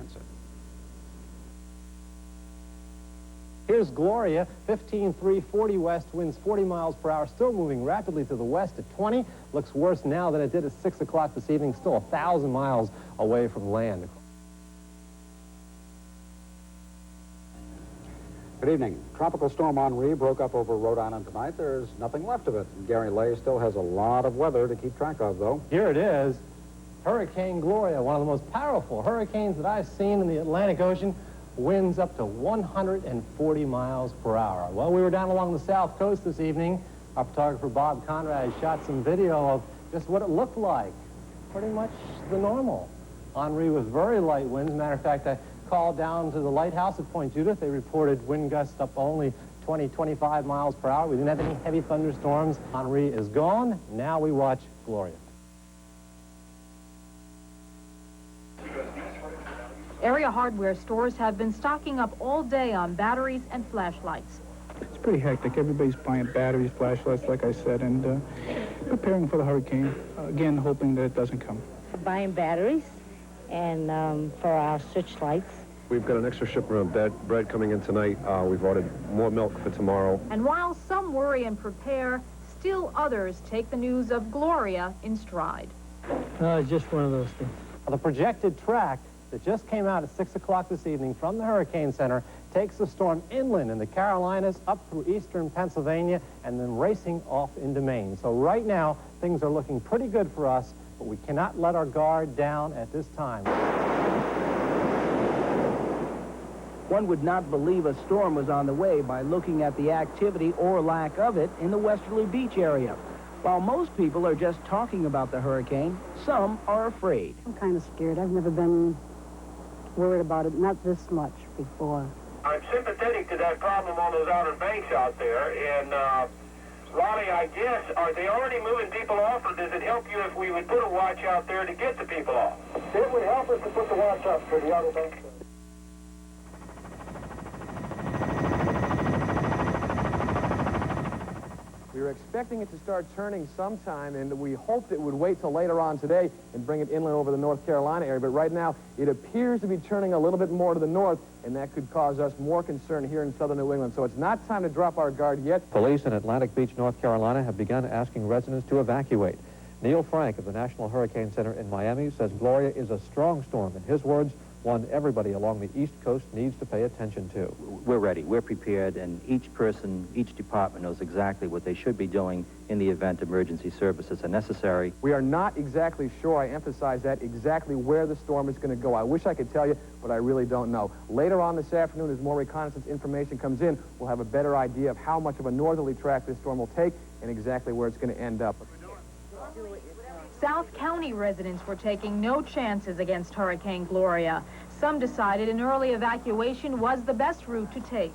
answer. Here's Gloria, 15-3, 40 west, winds 40 miles per hour, still moving rapidly to the west at 20. Looks worse now than it did at 6 o'clock this evening, still 1,000 miles away from land. Good evening. Tropical storm Henri broke up over Rhode Island tonight. There's nothing left of it. Gary Lay still has a lot of weather to keep track of, though. Here it is, Hurricane Gloria, one of the most powerful hurricanes that I've seen in the Atlantic Ocean. Winds up to 140 miles per hour. Well, we were down along the south coast this evening. Our photographer Bob Conrad shot some video of just what it looked like. Pretty much the normal. Henri with very light winds. Matter of fact, I called down to the lighthouse at Point Judith. They reported wind gusts up only 20, 25 miles per hour. We didn't have any heavy thunderstorms. Henri is gone. Now we watch Gloria. Area hardware stores have been stocking up all day on batteries and flashlights. It's pretty hectic. Everybody's buying batteries, flashlights, like I said, and preparing for the hurricane. Again, hoping that it doesn't come. Buying batteries and for our searchlights. We've got an extra shipment of bread coming in tonight. We've ordered more milk for tomorrow. And while some worry and prepare, still others take the news of Gloria in stride. It's just one of those things. The projected track that just came out at 6 o'clock this evening from the Hurricane Center takes the storm inland in the Carolinas, up through eastern Pennsylvania, and then racing off into Maine. So right now, things are looking pretty good for us, but we cannot let our guard down at this time. One would not believe a storm was on the way by looking at the activity or lack of it in the Westerly Beach area. While most people are just talking about the hurricane, some are afraid. I'm kind of scared. I've never been worried about it, not this much before. I'm sympathetic to that problem on those outer banks out there, and Ronnie, I guess, are they already moving people off, or does it help you if we would put a watch out there to get the people off? It would help us to put the watch up for the outer banks. We were expecting it to start turning sometime, and we hoped it would wait till later on today and bring it inland over the North Carolina area. But right now, it appears to be turning a little bit more to the north, and that could cause us more concern here in southern New England. So it's not time to drop our guard yet. Police in Atlantic Beach, North Carolina, have begun asking residents to evacuate. Neil Frank of the National Hurricane Center in Miami says Gloria is a strong storm. In his words, one everybody along the East Coast needs to pay attention to. We're ready, we're prepared, and each person, each department knows exactly what they should be doing in the event emergency services are necessary. We are not exactly sure, I emphasize that, exactly where the storm is going to go. I wish I could tell you, but I really don't know. Later on this afternoon, as more reconnaissance information comes in, we'll have a better idea of how much of a northerly track this storm will take and exactly where it's going to end up. South County residents were taking no chances against Hurricane Gloria. Some decided an early evacuation was the best route to take.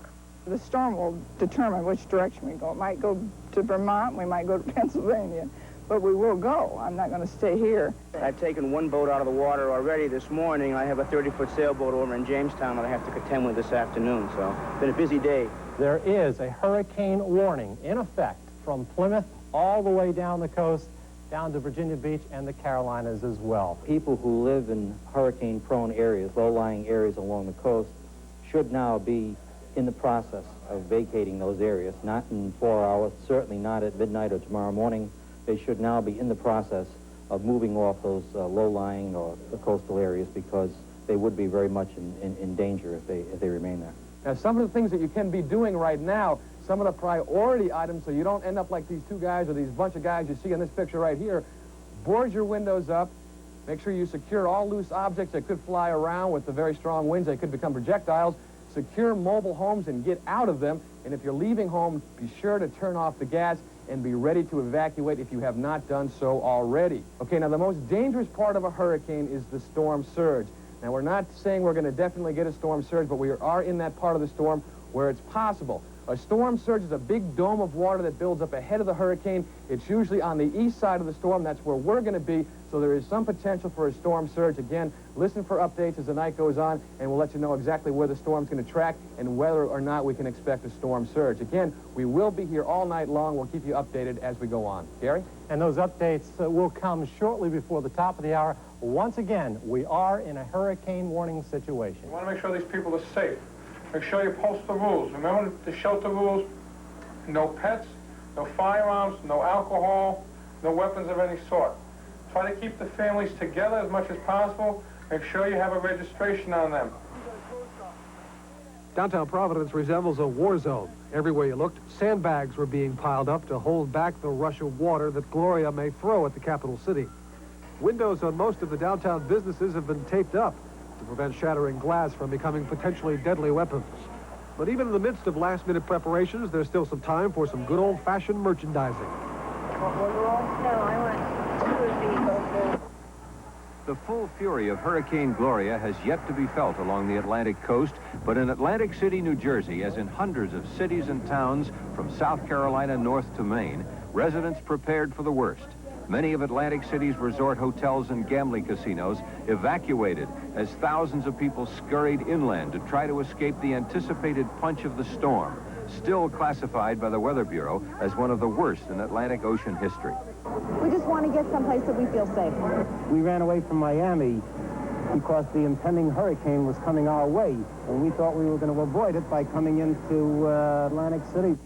The storm will determine which direction we go. It might go to Vermont, we might go to Pennsylvania, but we will go. I'm not going to stay here. I've taken one boat out of the water already this morning. I have a 30-foot sailboat over in Jamestown that I have to contend with this afternoon, so it's been a busy day. There is a hurricane warning in effect from Plymouth all the way down the coast, down to Virginia Beach and the Carolinas as well. People who live in hurricane-prone areas, low-lying areas along the coast, should now be in the process of vacating those areas, not in 4 hours, certainly not at midnight or tomorrow morning. They should now be in the process of moving off those low-lying or coastal areas because they would be very much in danger if they remain there. Now, some of the things that you can be doing right now, some of the priority items, so you don't end up like these two guys or these bunch of guys you see in this picture right here, board your windows up, make sure you secure all loose objects that could fly around with the very strong winds. They could become projectiles. Secure mobile homes and get out of them. And if you're leaving home, be sure to turn off the gas and be ready to evacuate if you have not done so already. Okay, now the most dangerous part of a hurricane is the storm surge. Now, we're not saying we're going to definitely get a storm surge, but we are in that part of the storm where it's possible. A storm surge is a big dome of water that builds up ahead of the hurricane. It's usually on the east side of the storm. That's where we're going to be, so there is some potential for a storm surge. Again, listen for updates as the night goes on, and we'll let you know exactly where the storm's going to track and whether or not we can expect a storm surge. Again, we will be here all night long. We'll keep you updated as we go on. Gary? And those updates will come shortly before the top of the hour. Once again, we are in a hurricane warning situation. You want to make sure these people are safe. Make sure you post the rules. Remember the shelter rules? No pets, no firearms, no alcohol, no weapons of any sort. Try to keep the families together as much as possible. Make sure you have a registration on them. Downtown Providence resembles a war zone. Everywhere you looked, sandbags were being piled up to hold back the rush of water that Gloria may throw at the capital city. Windows on most of the downtown businesses have been taped up to prevent shattering glass from becoming potentially deadly weapons. But even in the midst of last-minute preparations, there's still some time for some good old-fashioned merchandising. The full fury of Hurricane Gloria has yet to be felt along the Atlantic coast, but in Atlantic City, New Jersey, as in hundreds of cities and towns from South Carolina north to Maine, residents prepared for the worst. Many of Atlantic City's resort hotels and gambling casinos evacuated as thousands of people scurried inland to try to escape the anticipated punch of the storm, still classified by the Weather Bureau as one of the worst in Atlantic Ocean history. We just want to get someplace that we feel safe. We ran away from Miami because the impending hurricane was coming our way, and we thought we were going to avoid it by coming into Atlantic City.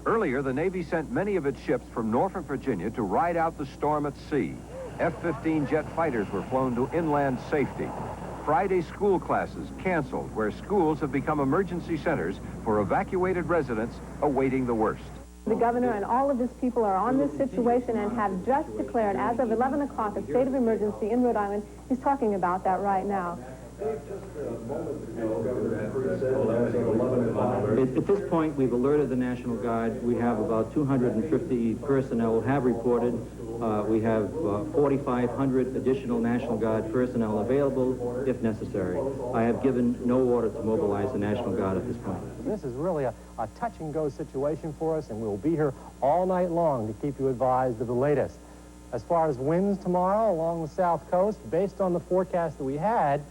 Earlier, the Navy sent many of its ships from Norfolk, Virginia to ride out the storm at sea. F-15 jet fighters were flown to inland safety. Friday school classes canceled, where schools have become emergency centers for evacuated residents awaiting the worst. The governor and all of his people are on this situation and have just declared, as of 11 o'clock, a state of emergency in Rhode Island. He's talking about that right now. At this point, we've alerted the National Guard. We have about 250 personnel have reported. We have 4,500 additional National Guard personnel available if necessary. I have given no order to mobilize the National Guard at this point. This is really a touch-and-go situation for us, and we will be here all night long to keep you advised of the latest. As far as winds tomorrow along the south coast, based on the forecast that we had,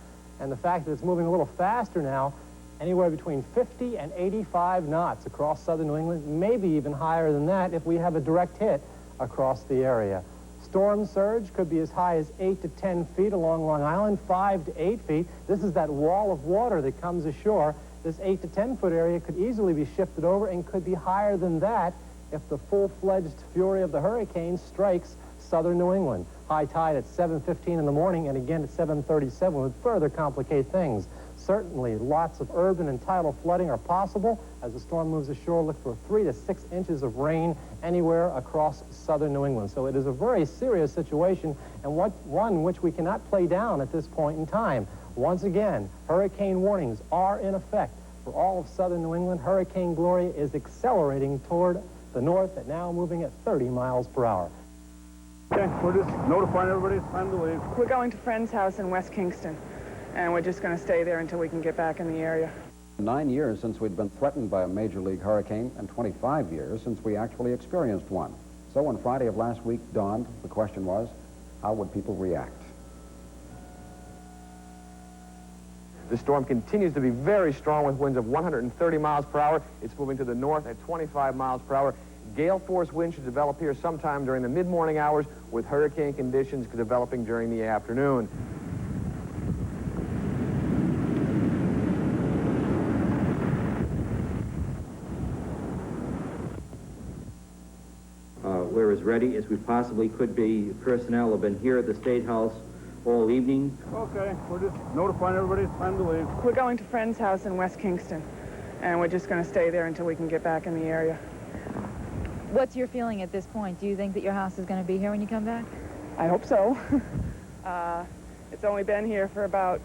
and the fact that it's moving a little faster now, anywhere between 50 and 85 knots across southern New England, maybe even higher than that if we have a direct hit across the area. Storm surge could be as high as 8 to 10 feet along Long Island, 5 to 8 feet. This is that wall of water that comes ashore. This 8 to 10 foot area could easily be shifted over and could be higher than that if the full-fledged fury of the hurricane strikes southern New England. High tide at 7:15 in the morning and again at 7:37 would further complicate things. Certainly, lots of urban and tidal flooding are possible. As the storm moves ashore, look for 3 to 6 inches of rain anywhere across southern New England. So it is a very serious situation, and one which we cannot play down at this point in time. Once again, hurricane warnings are in effect for all of southern New England. Hurricane Gloria is accelerating toward the north and now moving at 30 miles per hour. Okay, we're just notifying everybody it's time to leave. We're going to Friend's house in West Kingston, and we're just going to stay there until we can get back in the area. 9 years since we'd been threatened by a major league hurricane, and 25 years since we actually experienced one. So when Friday of last week dawned, the question was, how would people react? The storm continues to be very strong with winds of 130 miles per hour. It's moving to the north at 25 miles per hour. Gale force winds should develop here sometime during the mid-morning hours, with hurricane conditions developing during the afternoon. We're as ready as we possibly could be. Personnel have been here at the State House all evening. Okay, we're just notifying everybody it's time to leave. We're going to Friend's house in West Kingston, and we're just going to stay there until we can get back in the area. What's your feeling at this point? Do you think that your house is going to be here when you come back? I hope so. It's only been here for about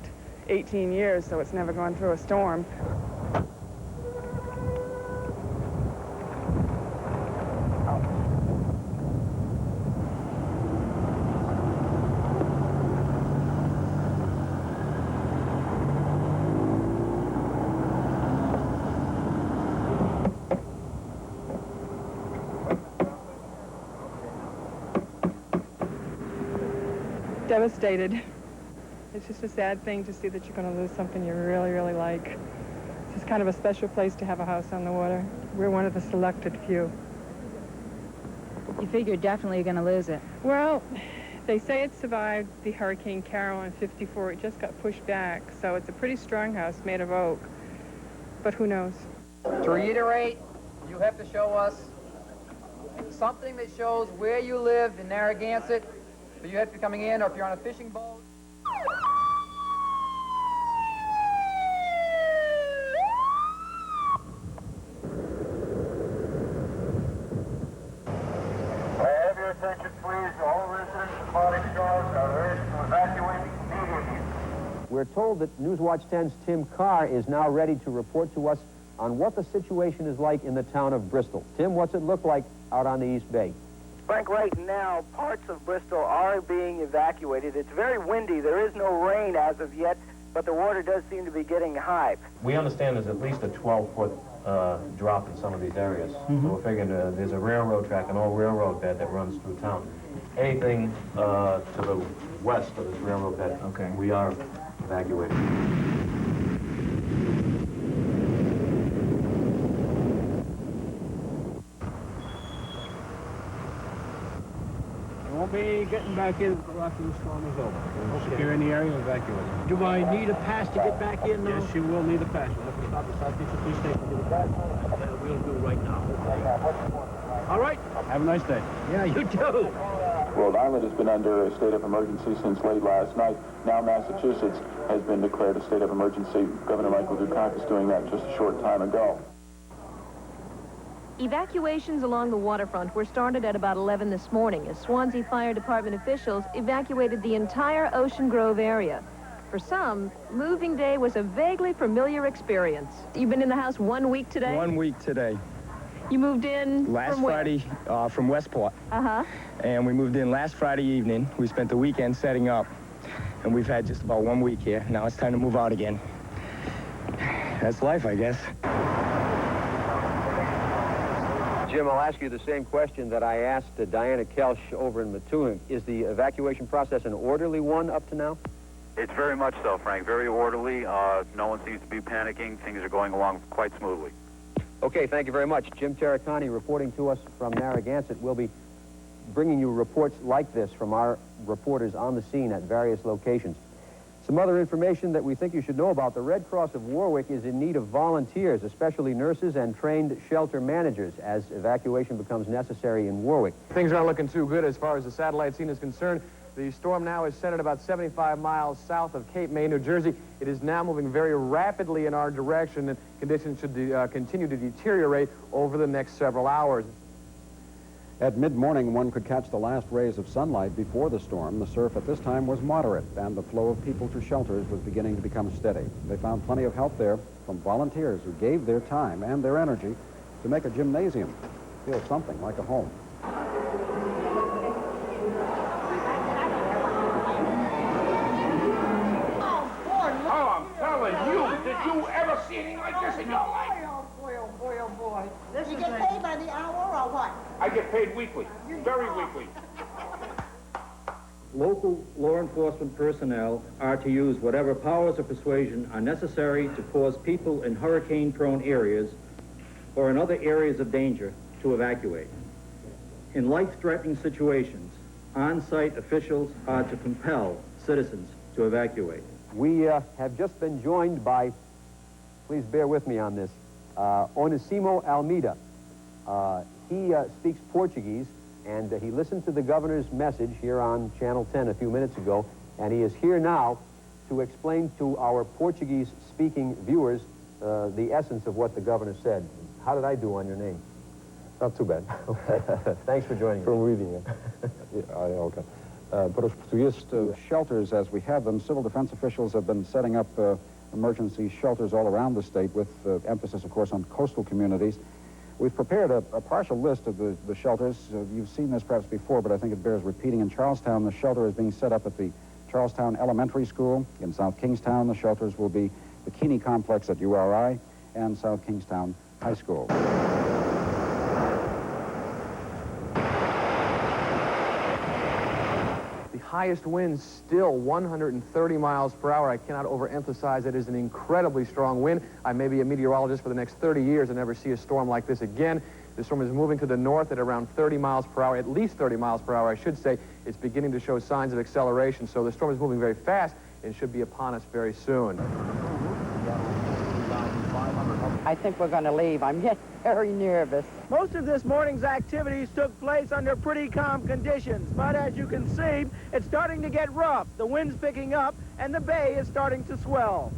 18 years, so it's never gone through a storm. devastated. It's just a sad thing to see that you're going to lose something you really, really like. It's kind of a special place to have a house on the water. We're one of the selected few. You figure definitely you're going to lose it. Well, they say it survived the Hurricane Carol in '54. It just got pushed back, so it's a pretty strong house made of oak. But who knows? To reiterate, you have to show us something that shows where you live in Narragansett. So you have to be coming in, or if you're on a fishing boat. Have your attention, please. All residents of Monte Charles are urged to evacuate immediately. We're told that Newswatch 10's Tim Carr is now ready to report to us on what the situation is like in the town of Bristol. Tim, what's it look like out on the East Bay? Frank, right now, parts of Bristol are being evacuated. It's very windy. There is no rain as of yet, but the water does seem to be getting high. We understand there's at least a 12-foot drop in some of these areas. So we're figuring there's a railroad track, an old railroad bed that runs through town. Anything to the west of this railroad bed, we are evacuating. Won't be getting back in after the storm is over. We'll secure in the area and evacuate. Do I need a pass to get back in now? Yes, you will need a pass. We'll have to stop the Southeastern Police Station to get a pass. We'll do right now. All right. Have a nice day. Yeah, you too. Rhode Island has been under a state of emergency since late last night. Now Massachusetts has been declared a state of emergency. Governor Michael Dukakis doing that just a short time ago. Evacuations along the waterfront were started at about 11 this morning as Swansea Fire Department officials evacuated the entire Ocean Grove area. For some, moving day was a vaguely familiar experience. You've been in the house 1 week today? 1 week today. You moved in last Friday from Westport. Uh-huh. And we moved in last Friday evening. We spent the weekend setting up. And we've had just about 1 week here. Now it's time to move out again. That's life, I guess. Jim, I'll ask you the same question that I asked Diana Kelsch over in Mattoon. Is the evacuation process an orderly one up to now? It's very much so, Frank. Very orderly. No one seems to be panicking. Things are going along quite smoothly. Okay, thank you very much. Jim Terracani reporting to us from Narragansett. We'll be bringing you reports like this from our reporters on the scene at various locations. Some other information that we think you should know about. The Red Cross of Warwick is in need of volunteers, especially nurses and trained shelter managers, as evacuation becomes necessary in Warwick. Things aren't looking too good as far as the satellite scene is concerned. The storm now is centered about 75 miles south of Cape May, New Jersey. It is now moving very rapidly in our direction, and conditions should continue to deteriorate over the next several hours. At mid-morning, one could catch the last rays of sunlight before the storm. The surf at this time was moderate, and the flow of people to shelters was beginning to become steady. They found plenty of help there from volunteers who gave their time and their energy to make a gymnasium feel something like a home. Oh, I'm telling you, did you ever see anything like this in your life? Oh, boy, oh, boy. You get paid by the hour or what? I get paid weekly, very weekly. Local law enforcement personnel are to use whatever powers of persuasion are necessary to cause people in hurricane-prone areas or in other areas of danger to evacuate. In life-threatening situations, on-site officials are to compel citizens to evacuate. We have just been joined by, please bear with me on this, Onesimo Almeida. He speaks Portuguese, and he listened to the governor's message here on Channel 10 a few minutes ago, and he is here now to explain to our Portuguese-speaking viewers the essence of what the governor said. How did I do on your name? Not too bad. Thanks for joining From us. reading it. Okay. Para os portugueses, Shelters as we have them, civil defense officials have been setting up emergency shelters all around the state with emphasis, of course, on coastal communities. We've prepared a partial list of the shelters. You've seen this perhaps before, but I think it bears repeating. In Charlestown, the shelter is being set up at the Charlestown Elementary School. In South Kingstown, the shelters will be the Keeney Complex at URI and South Kingstown High School. The highest winds still 130 miles per hour. I cannot overemphasize it is an incredibly strong wind. I may be a meteorologist for the next 30 years and never see a storm like this again. The storm is moving to the north at around 30 miles per hour, at least 30 miles per hour, I should say. It's beginning to show signs of acceleration, so the storm is moving very fast and should be upon us very soon. I think we're going to leave. I'm getting very nervous. Most of this morning's activities took place under pretty calm conditions, but as you can see, it's starting to get rough. The wind's picking up, and the bay is starting to swell.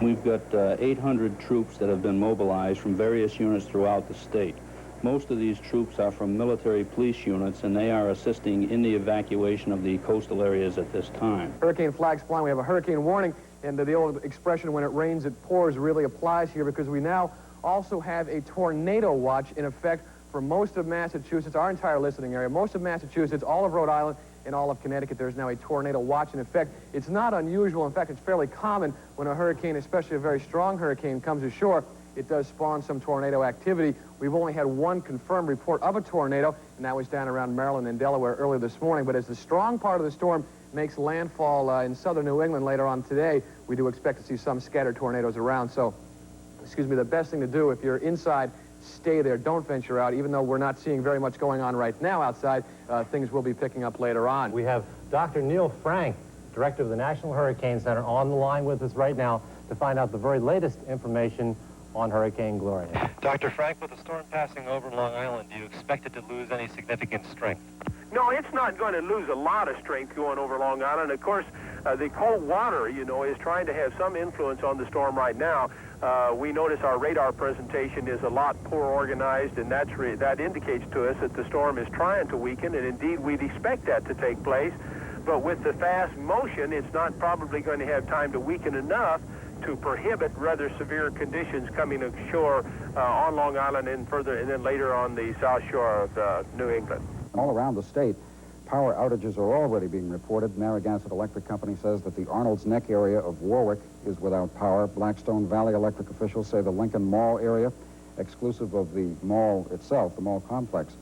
We've got 800 troops that have been mobilized from various units throughout the state. Most of these troops are from military police units, and they are assisting in the evacuation of the coastal areas at this time. Hurricane flags flying. We have a hurricane warning, and the old expression, when it rains, it pours, really applies here because we now also have a tornado watch in effect for most of Massachusetts, our entire listening area, most of Massachusetts, all of Rhode Island, and all of Connecticut. There's now a tornado watch in effect. It's not unusual. In fact, it's fairly common when a hurricane, especially a very strong hurricane, comes ashore. It does spawn some tornado activity. We've only had one confirmed report of a tornado, and that was down around Maryland and Delaware earlier this morning. But as the strong part of the storm makes landfall in southern New England later on today, we do expect to see some scattered tornadoes around. So, excuse me, the best thing to do if you're inside, stay there. Don't venture out. Even though we're not seeing very much going on right now outside, things will be picking up later on. We have Dr. Neil Frank, Director of the National Hurricane Center, on the line with us right now to find out the very latest information on Hurricane Gloria. Dr. Frank, with the storm passing over Long Island, do you expect it to lose any significant strength? No, it's not going to lose a lot of strength going over Long Island. Of course, the cold water, you know, is trying to have some influence on the storm right now. We notice our radar presentation is a lot poor organized, and that indicates to us that the storm is trying to weaken, and indeed we'd expect that to take place. But with the fast motion, it's not probably going to have time to weaken enough to prohibit rather severe conditions coming ashore on Long Island and further, and then later on the south shore of New England. All around the state, power outages are already being reported. Narragansett Electric Company says that the Arnold's Neck area of Warwick is without power. Blackstone Valley Electric officials say the Lincoln Mall area, exclusive of the mall itself, the mall complex,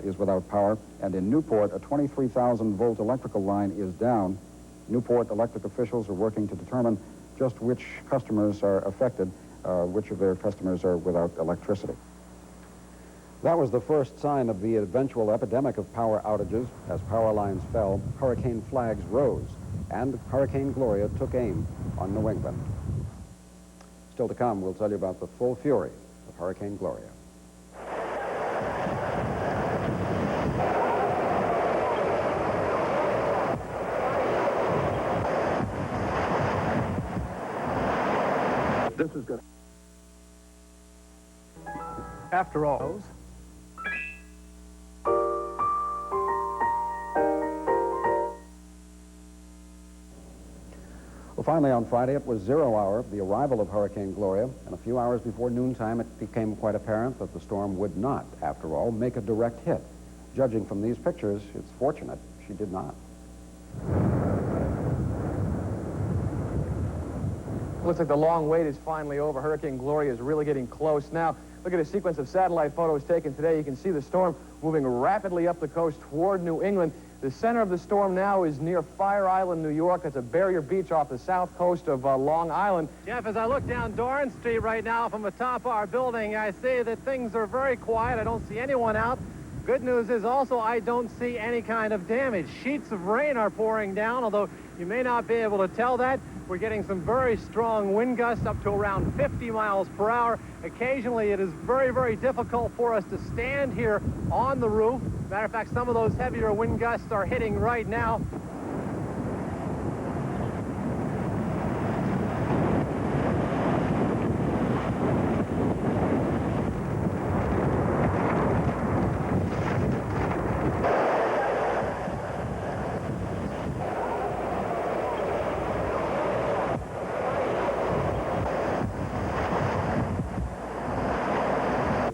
is without power. And in Newport, a 23,000-volt electrical line is down. Newport electric officials are working to determine just which customers are affected, which of their customers are without electricity. That was the first sign of the eventual epidemic of power outages. As power lines fell, hurricane flags rose, and Hurricane Gloria took aim on New England. Still to come, we'll tell you about the full fury of Hurricane Gloria. This is good. After all, Well, finally on Friday, it was 0 hour, the arrival of Hurricane Gloria, and a few hours before noontime, it became quite apparent that the storm would not, after all, make a direct hit. Judging from these pictures, it's fortunate she did not. Looks like the long wait is finally over. Hurricane Gloria is really getting close now. Look at a sequence of satellite photos taken today. You can see the storm moving rapidly up the coast toward New England. The center of the storm now is near Fire Island, New York. That's a barrier beach off the south coast of Long Island. Jeff, as I look down Doran Street right now from atop our building, I see that things are very quiet. I don't see anyone out. Good news is also I don't see any kind of damage. Sheets of rain are pouring down, although you may not be able to tell that. We're getting some very strong wind gusts up to around 50 miles per hour. Occasionally, it is very, very difficult for us to stand here on the roof. Matter of fact, some of those heavier wind gusts are hitting right now.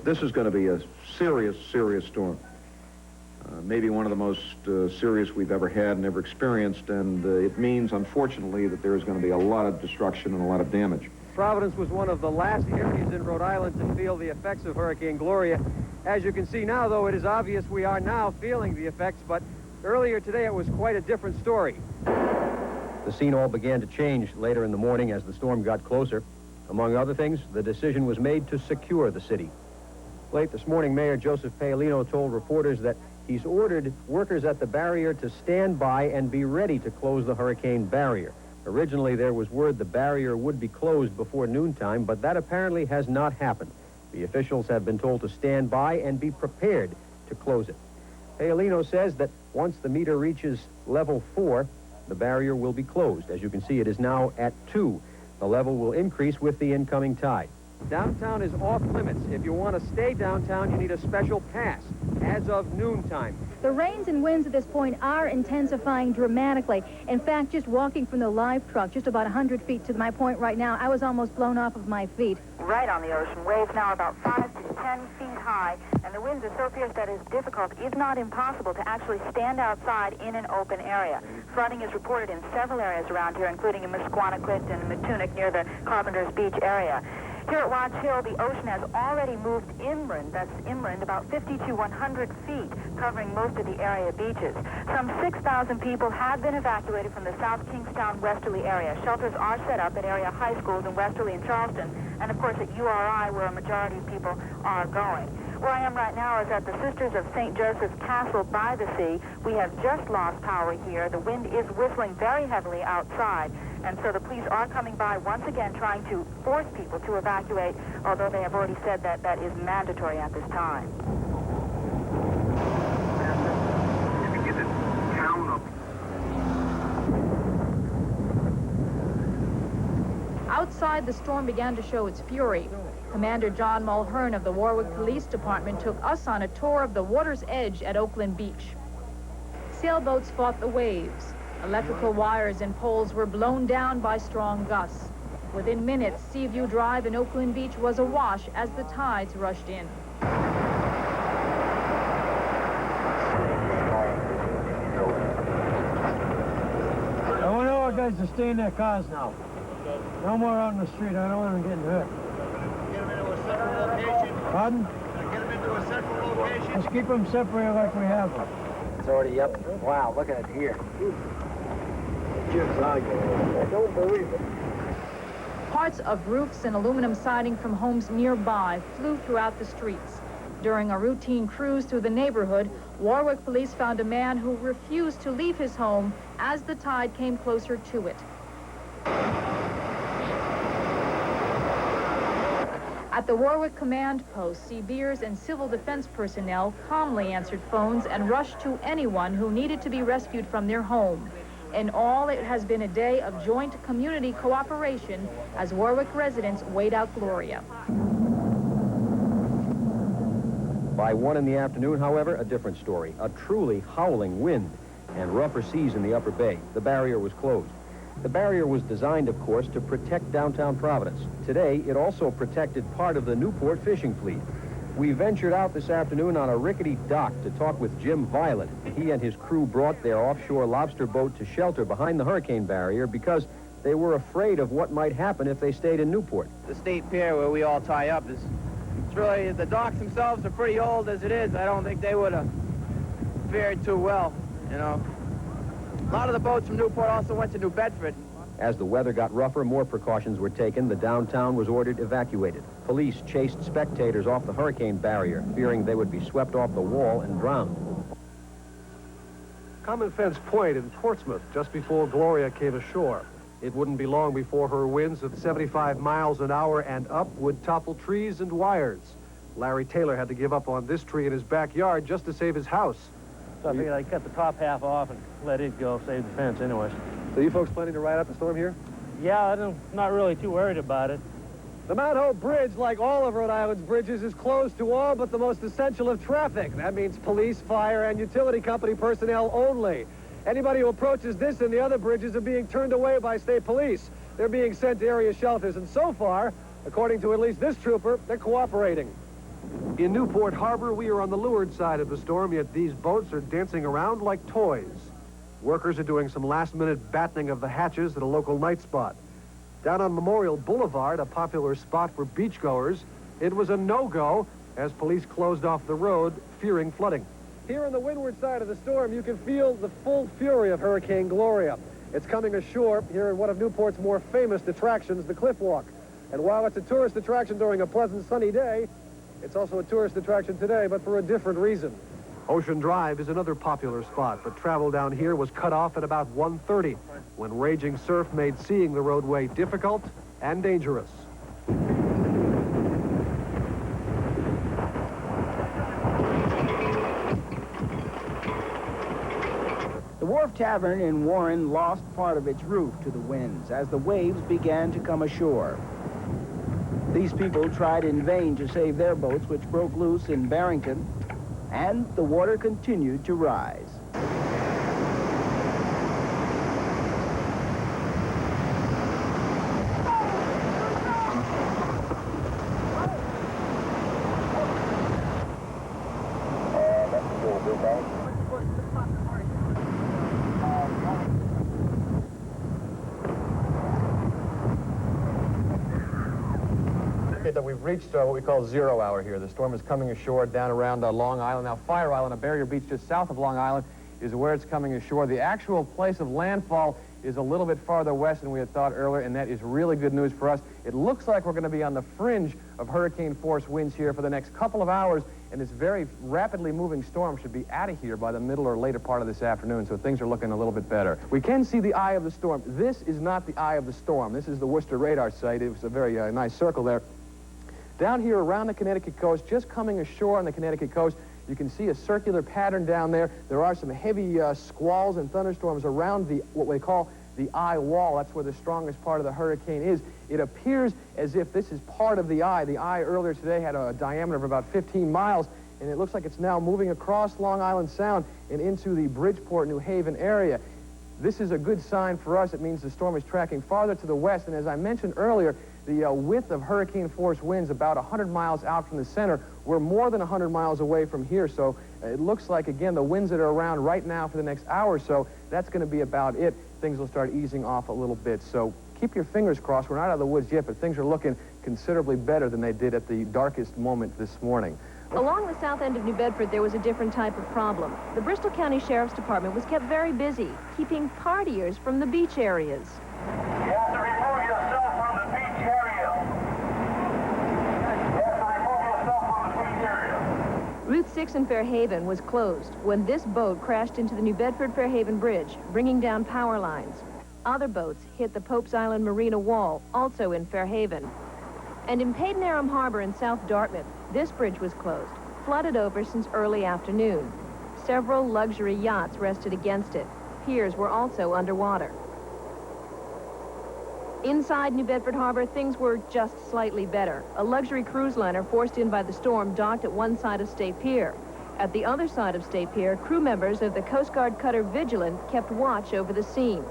This is going to be a serious, serious storm. Maybe one of the most serious we've ever had and ever experienced, and it means, unfortunately, that there is going to be a lot of destruction and a lot of damage. Providence was one of the last areas in Rhode Island to feel the effects of Hurricane Gloria. As you can see now, though, it is obvious we are now feeling the effects, but earlier today it was quite a different story. The scene all began to change later in the morning as the storm got closer. Among other things, the decision was made to secure the city. Late this morning, Mayor Joseph Paolino told reporters that he's ordered workers at the barrier to stand by and be ready to close the hurricane barrier. Originally, there was word the barrier would be closed before noontime, but that apparently has not happened. The officials have been told to stand by and be prepared to close it. Paolino says that once the meter reaches level 4, the barrier will be closed. As you can see, it is now at 2. The level will increase with the incoming tide. Downtown is off limits. If you want to stay downtown, you need a special pass as of noontime. The rains and winds at this point are intensifying dramatically. In fact, just walking from the live truck, just about 100 feet to my point right now, I was almost blown off of my feet. Right on the ocean. Waves now about 5 to 10 feet high, and the winds are so fierce that it's difficult, if not impossible, to actually stand outside in an open area. Flooding is reported in several areas around here, including in Musquanaquit and Matunic near the Carpenter's Beach area. Here at Watch Hill, the ocean has already moved inland. That's inland about 50 to 100 feet, covering most of the area beaches. Some 6,000 people have been evacuated from the South Kingstown Westerly area. Shelters are set up at area high schools in Westerly and Charleston, and of course at URI, where a majority of people are going. Where I am right now is at the Sisters of St. Joseph's Castle by the sea. We have just lost power here. The wind is whistling very heavily outside, and so the police are coming by once again trying to force people to evacuate, although they have already said that that is mandatory at this time. Outside, the storm began to show its fury. Commander John Mulhern of the Warwick Police Department took us on a tour of the water's edge at Oakland Beach. Sailboats fought the waves. Electrical wires and poles were blown down by strong gusts. Within minutes, Seaview Drive in Oakland Beach was awash as the tides rushed in. I want all our guys to stay in their cars now. No more out on the street. I don't want them getting hurt. Get them into a separate location. Pardon? Get them into a separate location. Let's keep them separated like we have them. It's already up. Wow, look at it here. I don't believe it. Parts of roofs and aluminum siding from homes nearby flew throughout the streets. During a routine cruise through the neighborhood, Warwick police found a man who refused to leave his home as the tide came closer to it. At the Warwick Command Post, Seabeers and civil defense personnel calmly answered phones and rushed to anyone who needed to be rescued from their home. In all, it has been a day of joint community cooperation as Warwick residents wait out Gloria. By 1 in the afternoon, however, a different story. A truly howling wind and rougher seas in the upper bay. The barrier was closed. The barrier was designed, of course, to protect downtown Providence. Today, it also protected part of the Newport fishing fleet. We ventured out this afternoon on a rickety dock to talk with Jim Violet. He and his crew brought their offshore lobster boat to shelter behind the hurricane barrier because they were afraid of what might happen if they stayed in Newport. The state pier where we all tie up it's really, the docks themselves are pretty old as it is. I don't think they would have fared too well, you know. A lot of the boats from Newport also went to New Bedford. As the weather got rougher, more precautions were taken. The downtown was ordered evacuated. Police chased spectators off the hurricane barrier, fearing they would be swept off the wall and drowned. Common Fence Point in Portsmouth, just before Gloria came ashore. It wouldn't be long before her winds at 75 miles an hour and up would topple trees and wires. Larry Taylor had to give up on this tree in his backyard just to save his house. So I figured I'd cut the top half off and let it go, save the fence anyways. So you folks planning to ride out the storm here? Yeah, I'm not really too worried about it. The Mount Hope Bridge, like all of Rhode Island's bridges, is closed to all but the most essential of traffic. That means police, fire, and utility company personnel only. Anybody who approaches this and the other bridges are being turned away by state police. They're being sent to area shelters, and so far, according to at least this trooper, they're cooperating. In Newport Harbor, we are on the leeward side of the storm, yet these boats are dancing around like toys. Workers are doing some last-minute battening of the hatches at a local night spot. Down on Memorial Boulevard, a popular spot for beachgoers, it was a no-go as police closed off the road, fearing flooding. Here on the windward side of the storm, you can feel the full fury of Hurricane Gloria. It's coming ashore here in one of Newport's more famous attractions, the Cliff Walk. And while it's a tourist attraction during a pleasant sunny day, it's also a tourist attraction today, but for a different reason. Ocean Drive is another popular spot, but travel down here was cut off at about 1:30 when raging surf made seeing the roadway difficult and dangerous. The Wharf Tavern in Warren lost part of its roof to the winds as the waves began to come ashore. These people tried in vain to save their boats, which broke loose in Barrington, and the water continued to rise. That we've reached what we call 0 hour here. The storm is coming ashore down around Long Island. Now, Fire Island, a barrier beach just south of Long Island, is where it's coming ashore. The actual place of landfall is a little bit farther west than we had thought earlier, and that is really good news for us. It looks like we're going to be on the fringe of hurricane force winds here for the next couple of hours, and this very rapidly moving storm should be out of here by the middle or later part of this afternoon, so things are looking a little bit better. We can see the eye of the storm. This is not the eye of the storm. This is the Worcester radar site. It was a very nice circle there. Down here around the Connecticut coast, just coming ashore on the Connecticut coast, you can see a circular pattern down there. There are some heavy squalls and thunderstorms around what we call the eye wall. That's where the strongest part of the hurricane is. It appears as if this is part of the eye. The eye earlier today had a diameter of about 15 miles, and it looks like it's now moving across Long Island Sound and into the Bridgeport, New Haven area. This is a good sign for us. It means the storm is tracking farther to the west, and as I mentioned earlier, the width of hurricane force winds about 100 miles out from the center. We're more than 100 miles away from here, so it looks like, again, the winds that are around right now for the next hour or so, that's going to be about it. Things will start easing off a little bit, so keep your fingers crossed. We're not out of the woods yet, but things are looking considerably better than they did at the darkest moment this morning. Along the south end of New Bedford, there was a different type of problem. The Bristol County Sheriff's Department was kept very busy, keeping partiers from the beach areas. You have to remove yourself from the beach area. You have to remove yourself from the beach area. Route 6 in Fairhaven was closed when this boat crashed into the New Bedford-Fairhaven Bridge, bringing down power lines. Other boats hit the Pope's Island Marina Wall, also in Fairhaven. And in Padenarum Harbor in South Dartmouth, this bridge was closed, flooded over since early afternoon. Several luxury yachts rested against it. Piers were also underwater. Inside New Bedford Harbor, things were just slightly better. A luxury cruise liner forced in by the storm docked at one side of State Pier. At the other side of State Pier, crew members of the Coast Guard cutter Vigilant kept watch over the scene.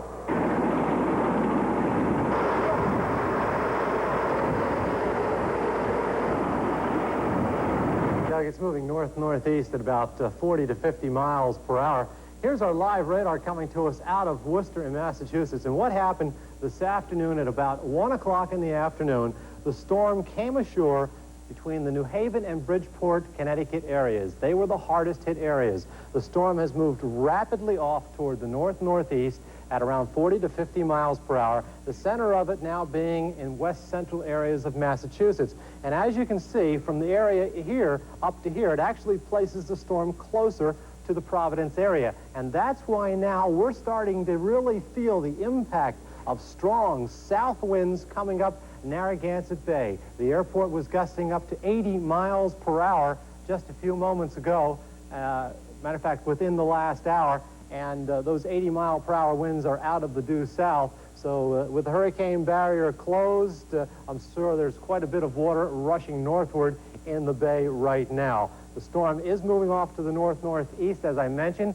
It's moving north-northeast at about 40 to 50 miles per hour. Here's our live radar coming to us out of Worcester in Massachusetts. And what happened this afternoon at about 1 o'clock in the afternoon, the storm came ashore between the New Haven and Bridgeport, Connecticut areas. They were the hardest hit areas. The storm has moved rapidly off toward the north-northeast at around 40 to 50 miles per hour, the center of it now being in west central areas of Massachusetts. And as you can see, from the area here up to here, it actually places the storm closer to the Providence area. And that's why now we're starting to really feel the impact of strong south winds coming up Narragansett Bay. The airport was gusting up to 80 miles per hour just a few moments ago. Matter of fact, within the last hour. And those 80-mile-per-hour winds are out of the due south. So with the hurricane barrier closed, I'm sure there's quite a bit of water rushing northward in the bay right now. The storm is moving off to the north-northeast, as I mentioned,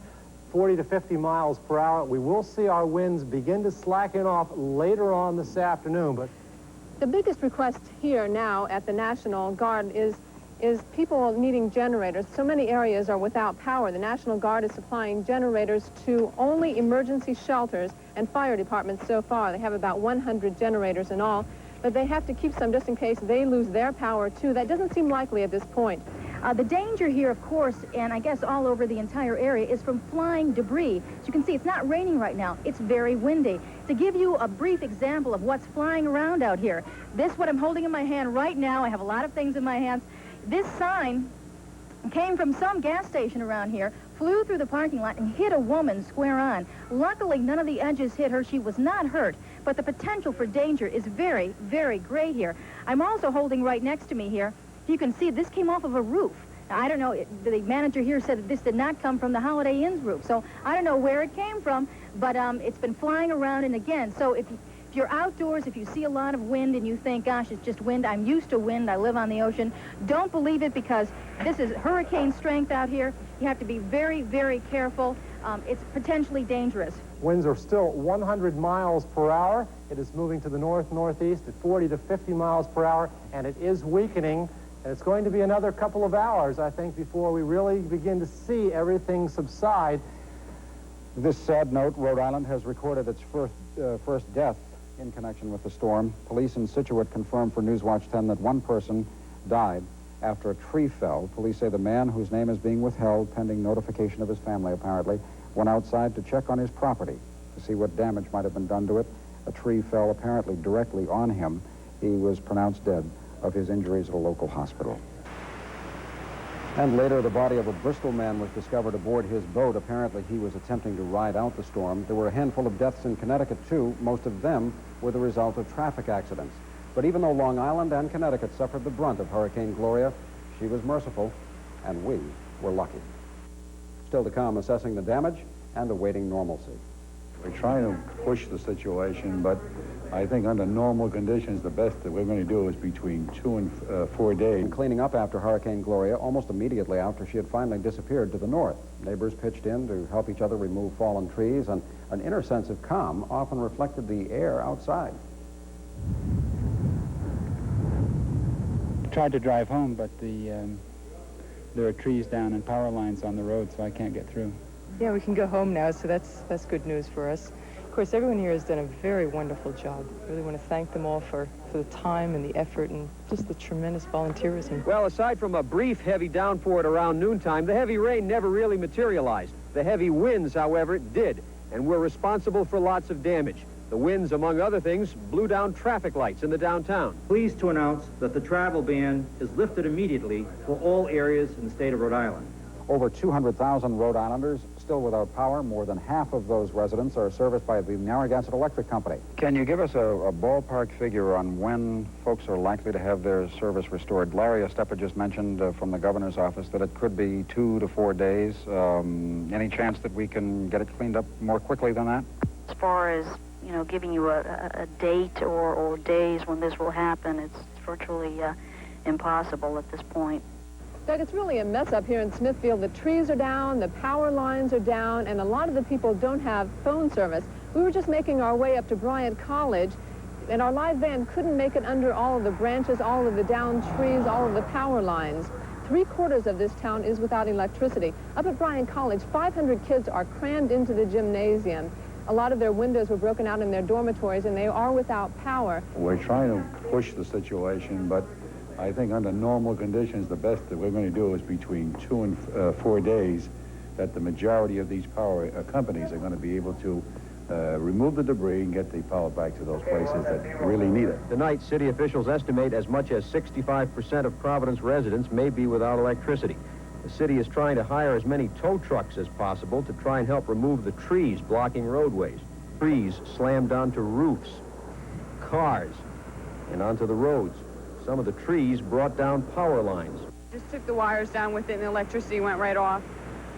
40 to 50 miles per hour. We will see our winds begin to slacken off later on this afternoon. But the biggest request here now at the National Guard is is people needing generators. So many areas are without power. The National Guard is supplying generators to only emergency shelters and fire departments so far. They have about 100 generators in all, but they have to keep some just in case they lose their power too. That doesn't seem likely at this point. The danger here, of course, and I guess all over the entire area, is from flying debris. As you can see, it's not raining right now. It's very windy. To give you a brief example of what's flying around out here, this, what I'm holding in my hand right now, I have a lot of things in my hands. This sign came from some gas station around here, flew through the parking lot and hit a woman square on. Luckily, none of the edges hit her. She was not hurt, but the potential for danger is very, very great here. I'm also holding right next to me here. You can see this came off of a roof. Now, I don't know, the manager here said that this did not come from the Holiday Inn's roof, so I don't know where it came from, but it's been flying around. And again, so if you're outdoors, if you see a lot of wind and you think, gosh, it's just wind, I'm used to wind, I live on the ocean, don't believe it, because this is hurricane strength out here. You have to be very, very careful. It's potentially dangerous. Winds are still 100 miles per hour. It is moving to the north-northeast at 40 to 50 miles per hour, and it is weakening. And it's going to be another couple of hours, I think, before we really begin to see everything subside. This sad note, Rhode Island has recorded its first death in connection with the storm. Police in Situate confirmed for Newswatch 10 that one person died after a tree fell. Police say the man, whose name is being withheld pending notification of his family apparently, went outside to check on his property to see what damage might have been done to it. A tree fell apparently directly on him. He was pronounced dead of his injuries at a local hospital. And later, the body of a Bristol man was discovered aboard his boat. Apparently, he was attempting to ride out the storm. There were a handful of deaths in Connecticut, too. Most of them were the result of traffic accidents. But even though Long Island and Connecticut suffered the brunt of Hurricane Gloria, she was merciful, and we were lucky. Still to come, assessing the damage and awaiting normalcy. We're trying to push the situation, but I think under normal conditions, the best that we're going to do is between 2 and 4 days. And cleaning up after Hurricane Gloria almost immediately after she had finally disappeared to the north. Neighbors pitched in to help each other remove fallen trees, and an inner sense of calm often reflected the air outside. I tried to drive home, but there are trees down and power lines on the road, so I can't get through. Yeah, we can go home now, so that's good news for us. Of course, everyone here has done a very wonderful job. I really want to thank them all for the time and the effort and just the tremendous volunteerism. Well, aside from a brief heavy downpour at around noontime, the heavy rain never really materialized. The heavy winds, however, did, and were responsible for lots of damage. The winds, among other things, blew down traffic lights in the downtown. Pleased to announce that the travel ban is lifted immediately for all areas in the state of Rhode Island. Over 200,000 Rhode Islanders still without power. More than half of those residents are serviced by the Narragansett Electric Company. Can you give us a ballpark figure on when folks are likely to have their service restored? Larry Esteppa just mentioned from the governor's office that it could be 2 to 4 days. Any chance that we can get it cleaned up more quickly than that? As far as, you know, giving you a date or days when this will happen, it's virtually impossible at this point. Doug, it's really a mess up here in Smithfield. The trees are down, the power lines are down, and a lot of the people don't have phone service. We were just making our way up to Bryant College, and our live van couldn't make it under all of the branches, all of the downed trees, all of the power lines. 3/4 of this town is without electricity. Up at Bryant College, 500 kids are crammed into the gymnasium. A lot of their windows were broken out in their dormitories, and they are without power. We're trying to push the situation, but I think under normal conditions, the best that we're going to do is between 2 and 4 days, that the majority of these power companies are going to be able to remove the debris and get the power back to those places that really need it. Tonight, city officials estimate as much as 65% of Providence residents may be without electricity. The city is trying to hire as many tow trucks as possible to try and help remove the trees blocking roadways. Trees slammed onto roofs, cars, and onto the roads. Some of the trees brought down power lines. Just took the wires down with it and the electricity went right off.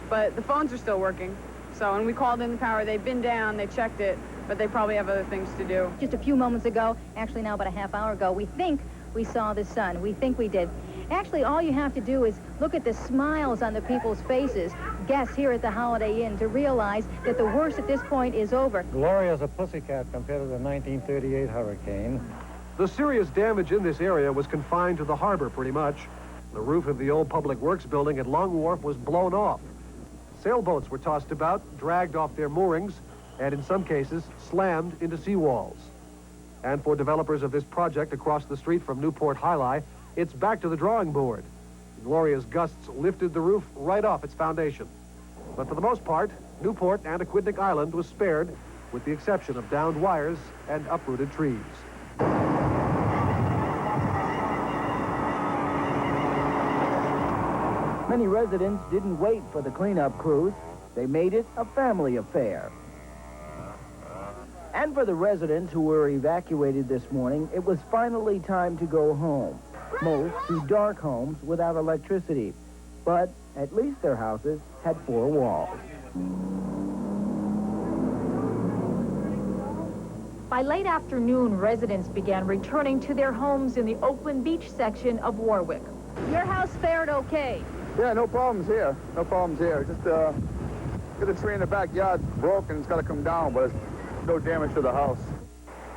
But the phones are still working. So when we called in the power, they've been down, they checked it, but they probably have other things to do. Just a few moments ago, actually now about a half hour ago, we think we saw the sun. We think we did. Actually, all you have to do is look at the smiles on the people's faces, guests here at the Holiday Inn, to realize that the worst at this point is over. Gloria's a pussycat compared to the 1938 hurricane. The serious damage in this area was confined to the harbor, pretty much. The roof of the old Public Works building at Long Wharf was blown off. Sailboats were tossed about, dragged off their moorings, and in some cases, slammed into seawalls. And for developers of this project across the street from Newport High, it's back to the drawing board. Gloria's gusts lifted the roof right off its foundation. But for the most part, Newport and Aquidneck Island was spared, with the exception of downed wires and uprooted trees. Many residents didn't wait for the cleanup crews. They made it a family affair. And for the residents who were evacuated this morning, it was finally time to go home. Most to dark homes without electricity. But at least their houses had 4 walls. By late afternoon, residents began returning to their homes in the Oakland Beach section of Warwick. Your house fared okay. Yeah, no problems here. No problems here. Just get the tree in the backyard broken. It's got to come down, but it's no damage to the house.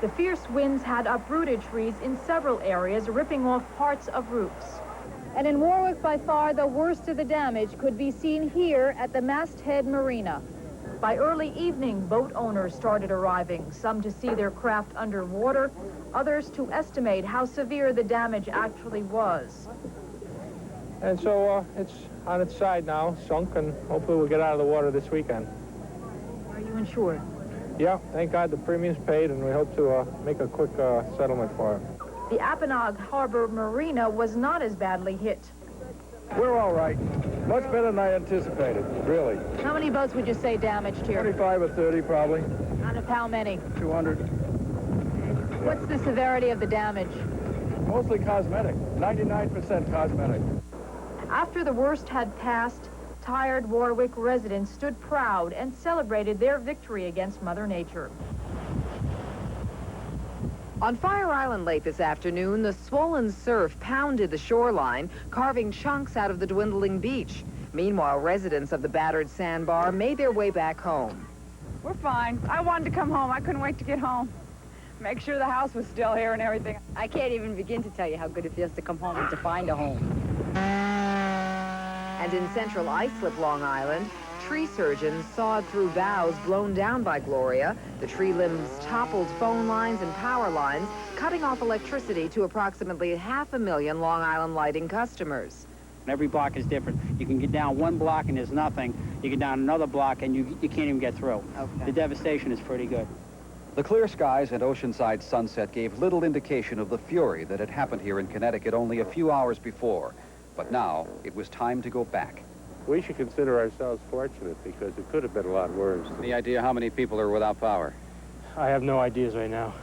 The fierce winds had uprooted trees in several areas, ripping off parts of roofs. And in Warwick, by far, the worst of the damage could be seen here at the Masthead Marina. By early evening, boat owners started arriving, some to see their craft underwater, others to estimate how severe the damage actually was. And so it's on its side now, sunk, and hopefully we'll get out of the water this weekend. Are you insured? Yeah, thank God the premium's paid, and we hope to make a quick settlement for it. The Apponaug Harbor Marina was not as badly hit. We're all right. Much better than I anticipated, really. How many boats would you say damaged here? 25 or 30, probably. Out of how many? 200. What's the severity of the damage? Mostly cosmetic. 99% cosmetic. After the worst had passed, tired Warwick residents stood proud and celebrated their victory against Mother Nature. On Fire Island late this afternoon, the swollen surf pounded the shoreline, carving chunks out of the dwindling beach. Meanwhile, residents of the battered sandbar made their way back home. We're fine. I wanted to come home. I couldn't wait to get home. Make sure the house was still here and everything. I can't even begin to tell you how good it feels to come home and to find a home. And in central Islip, Long Island, tree surgeons sawed through boughs blown down by Gloria. The tree limbs toppled phone lines and power lines, cutting off electricity to approximately 500,000 Long Island lighting customers. Every block is different. You can get down one block and there's nothing. You get down another block and you can't even get through. Okay. The devastation is pretty good. The clear skies and oceanside sunset gave little indication of the fury that had happened here in Connecticut only a few hours before. But now, it was time to go back. We should consider ourselves fortunate because it could have been a lot worse. Any idea how many people are without power? I have no ideas right now.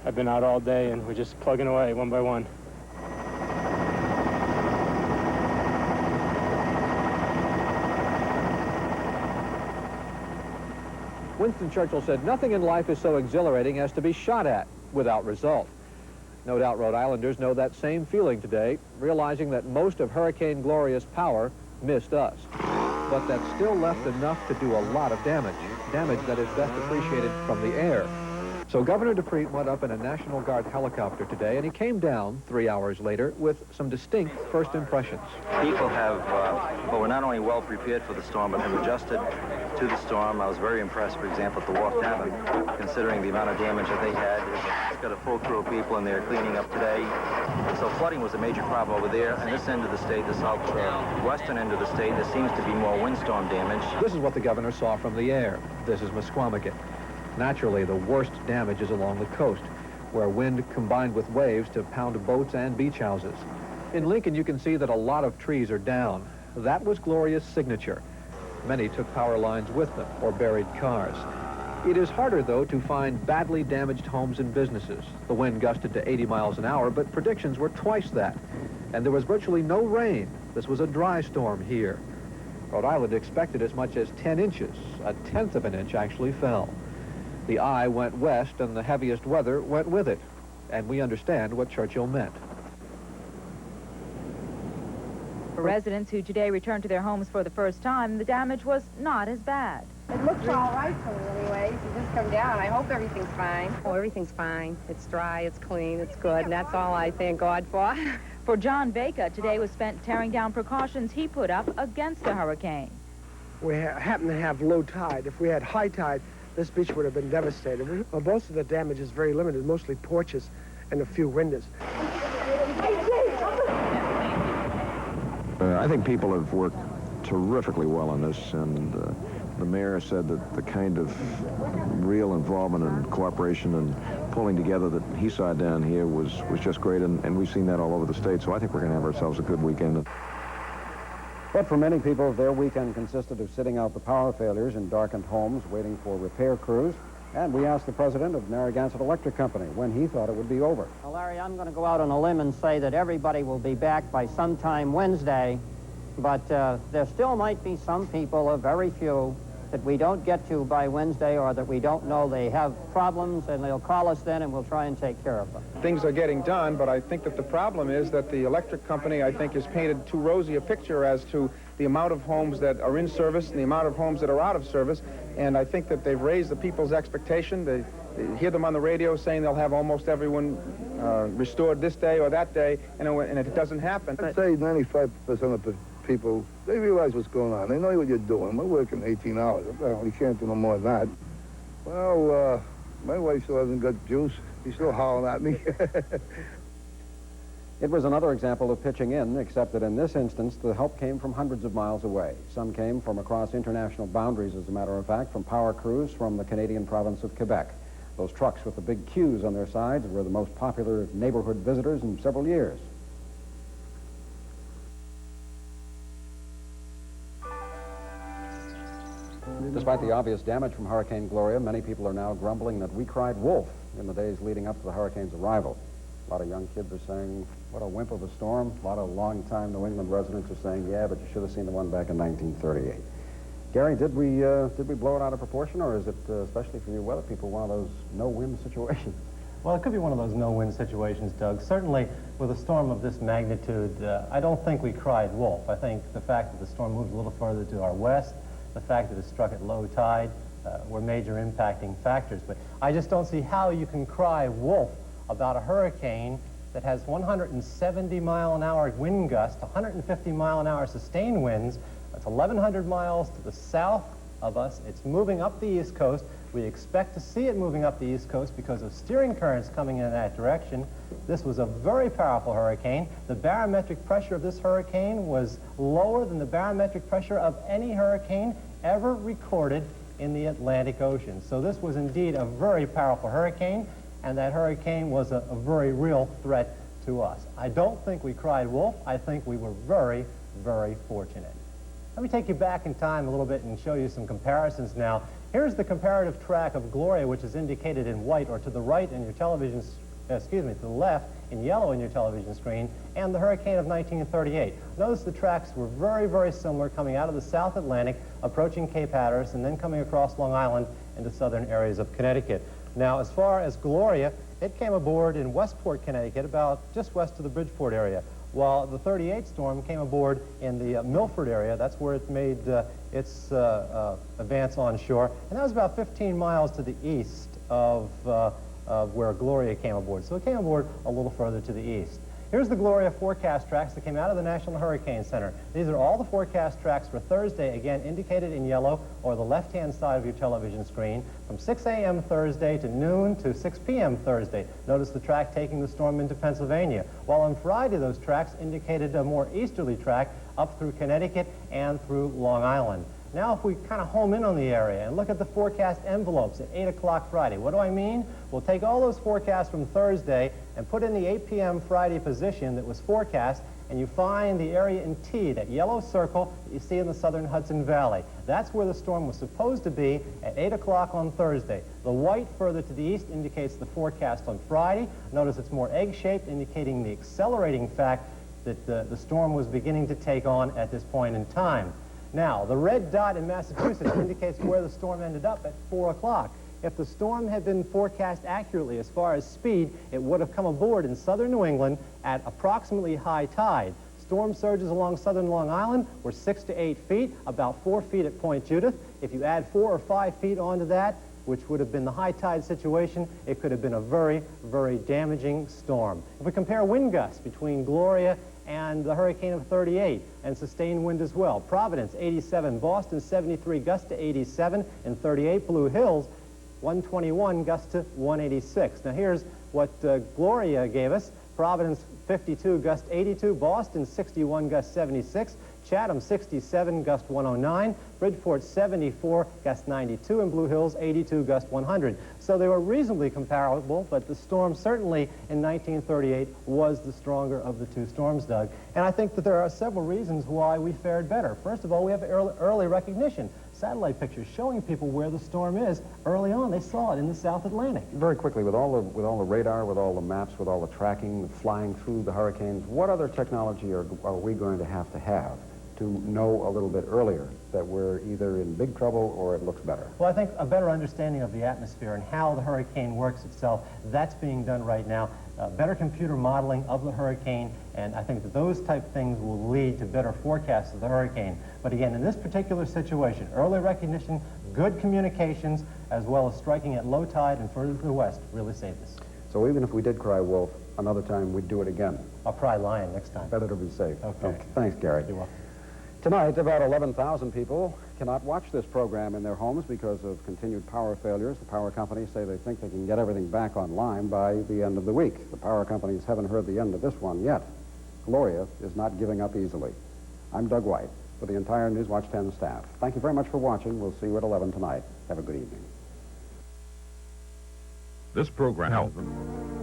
I've been out all day and we're just plugging away one by one. Winston Churchill said, "Nothing in life is so exhilarating as to be shot at without result." No doubt Rhode Islanders know that same feeling today, realizing that most of Hurricane Gloria's power missed us. But that still left enough to do a lot of damage that is best appreciated from the air. So Governor DePrete went up in a National Guard helicopter today, and he came down 3 hours later with some distinct first impressions. People were not only well prepared for the storm, but have adjusted to the storm. I was very impressed, for example, at the Wharf Tavern, considering the amount of damage that they had. It's got a full crew of people in there cleaning up today. So flooding was a major problem over there. And this end of the state, the southwestern end of the state, there seems to be more windstorm damage. This is what the governor saw from the air. This is Musquamacket. Naturally, the worst damage is along the coast, where wind combined with waves to pound boats and beach houses. In Lincoln, you can see that a lot of trees are down. That was Gloria's signature. Many took power lines with them or buried cars. It is harder, though, to find badly damaged homes and businesses. The wind gusted to 80 miles an hour, but predictions were twice that. And there was virtually no rain. This was a dry storm here. Rhode Island expected as much as 10 inches. A tenth of an inch actually fell. The eye went west, and the heaviest weather went with it. And we understand what Churchill meant. For residents who today returned to their homes for the first time, the damage was not as bad. It looks all right to me anyways. You just come down. I hope everything's fine. Oh, everything's fine. It's dry, it's clean, it's good, and that's all I thank God for. For John Baker, today was spent tearing down precautions he put up against the hurricane. We happen to have low tide. If we had high tide, this beach would have been devastated. Well, most of the damage is very limited, mostly porches and a few windows. I think people have worked terrifically well on this, and the mayor said that the kind of real involvement and cooperation and pulling together that he saw down here was just great, and we've seen that all over the state, so I think we're going to have ourselves a good weekend. But for many people, their weekend consisted of sitting out the power failures in darkened homes, waiting for repair crews. And we asked the president of Narragansett Electric Company when he thought it would be over. Well, Larry, I'm going to go out on a limb and say that everybody will be back by sometime Wednesday, but there still might be some people, a very few, that we don't get to by Wednesday, or that we don't know they have problems, and they'll call us then and we'll try and take care of them. Things are getting done, but I think that the problem is that the electric company, I think, has painted too rosy a picture as to the amount of homes that are in service and the amount of homes that are out of service, and I think that they've raised the people's expectation. They hear them on the radio saying they'll have almost everyone restored this day or that day, and it doesn't happen. I'd say 95% of the people, they realize what's going on. They know what you're doing. We're working 18 hours. Well, you can't do no more than that. Well, my wife still hasn't got juice. She's still hollering at me. It was another example of pitching in, except that in this instance, the help came from hundreds of miles away. Some came from across international boundaries, as a matter of fact, from power crews from the Canadian province of Quebec. Those trucks with the big queues on their sides were the most popular neighborhood visitors in several years. Despite the obvious damage from Hurricane Gloria, many people are now grumbling that we cried wolf in the days leading up to the hurricane's arrival. A lot of young kids are saying, what a wimp of a storm. A lot of long-time New England residents are saying, yeah, but you should have seen the one back in 1938. Gary, did we blow it out of proportion, or is it, especially for you weather people, one of those no-win situations? Well, it could be one of those no-win situations, Doug. Certainly, with a storm of this magnitude, I don't think we cried wolf. I think the fact that the storm moved a little further to our west, the fact that it struck at low tide, were major impacting factors. But I just don't see how you can cry wolf about a hurricane that has 170-mile-an-hour wind gusts, 150-mile-an-hour sustained winds. It's 1,100 miles to the south of us. It's moving up the East Coast. We expect to see it moving up the East Coast because of steering currents coming in that direction. This was a very powerful hurricane. The barometric pressure of this hurricane was lower than the barometric pressure of any hurricane ever recorded in the Atlantic Ocean. So this was indeed a very powerful hurricane, and that hurricane was a very real threat to us. I don't think we cried wolf. I think we were very, very fortunate. Let me take you back in time a little bit and show you some comparisons now. Here's the comparative track of Gloria, which is indicated in white, or to the right in your television, to the left in yellow in your television screen, and the hurricane of 1938. Notice the tracks were very, very similar, coming out of the South Atlantic, approaching Cape Hatteras, and then coming across Long Island into southern areas of Connecticut. Now, as far as Gloria, it came aboard in Westport, Connecticut, about just west of the Bridgeport area, while the 38 storm came aboard in the Milford area. That's where it made its advance on shore, and that was about 15 miles to the east of where Gloria came aboard. So it came aboard a little further to the east. Here's the Gloria forecast tracks that came out of the National Hurricane Center. These are all the forecast tracks for Thursday, again indicated in yellow, or the left-hand side of your television screen, from 6 a.m. Thursday to noon to 6 p.m. Thursday. Notice the track taking the storm into Pennsylvania, while on Friday those tracks indicated a more easterly track up through Connecticut and through Long Island. Now, if we kind of home in on the area and look at the forecast envelopes at 8 o'clock Friday, what do I mean? We'll take all those forecasts from Thursday and put in the 8 p.m. Friday position that was forecast, and you find the area in T, that yellow circle that you see in the southern Hudson Valley. That's where the storm was supposed to be at 8 o'clock on Thursday. The white further to the east indicates the forecast on Friday. Notice it's more egg-shaped, indicating the accelerating fact that the storm was beginning to take on at this point in time. Now, the red dot in Massachusetts indicates where the storm ended up at 4 o'clock. If the storm had been forecast accurately as far as speed, it would have come aboard in southern New England at approximately high tide. Storm surges along southern Long Island were 6 to 8 feet, about 4 feet at Point Judith. If you add 4 or 5 feet onto that, which would have been the high tide situation, it could have been a very, very damaging storm. If we compare wind gusts between Gloria and the hurricane of 38, and sustained wind as well. Providence, 87. Boston, 73, gusts to 87. And 38, Blue Hills, 121, gusts to 186. Now here's what Gloria gave us. Providence, 52, gust 82. Boston, 61, gust 76. Chatham, 67, gust 109. Bridgeport, 74, gust 92. And Blue Hills, 82, gust 100. So they were reasonably comparable, but the storm certainly in 1938 was the stronger of the two storms, Doug. And I think that there are several reasons why we fared better. First of all, we have early recognition. Satellite pictures showing people where the storm is early on. They saw it in the South Atlantic. Very quickly, with all the radar, with all the maps, with all the tracking, flying through the hurricanes, what other technology are we going to have to know a little bit earlier that we're either in big trouble or it looks better? Well, I think a better understanding of the atmosphere and how the hurricane works itself, that's being done right now. Better computer modeling of the hurricane, and I think that those type things will lead to better forecasts of the hurricane. But again, in this particular situation, early recognition, good communications, as well as striking at low tide and further to the west really saved us. So even if we did cry wolf, another time we'd do it again? I'll cry lion next time. Better to be safe. Okay. Thanks, Gary. You're welcome. Tonight, about 11,000 people cannot watch this program in their homes because of continued power failures. The power companies say they think they can get everything back online by the end of the week. The power companies haven't heard the end of this one yet. Gloria is not giving up easily. I'm Doug White with the entire Newswatch 10 staff. Thank you very much for watching. We'll see you at 11 tonight. Have a good evening. This program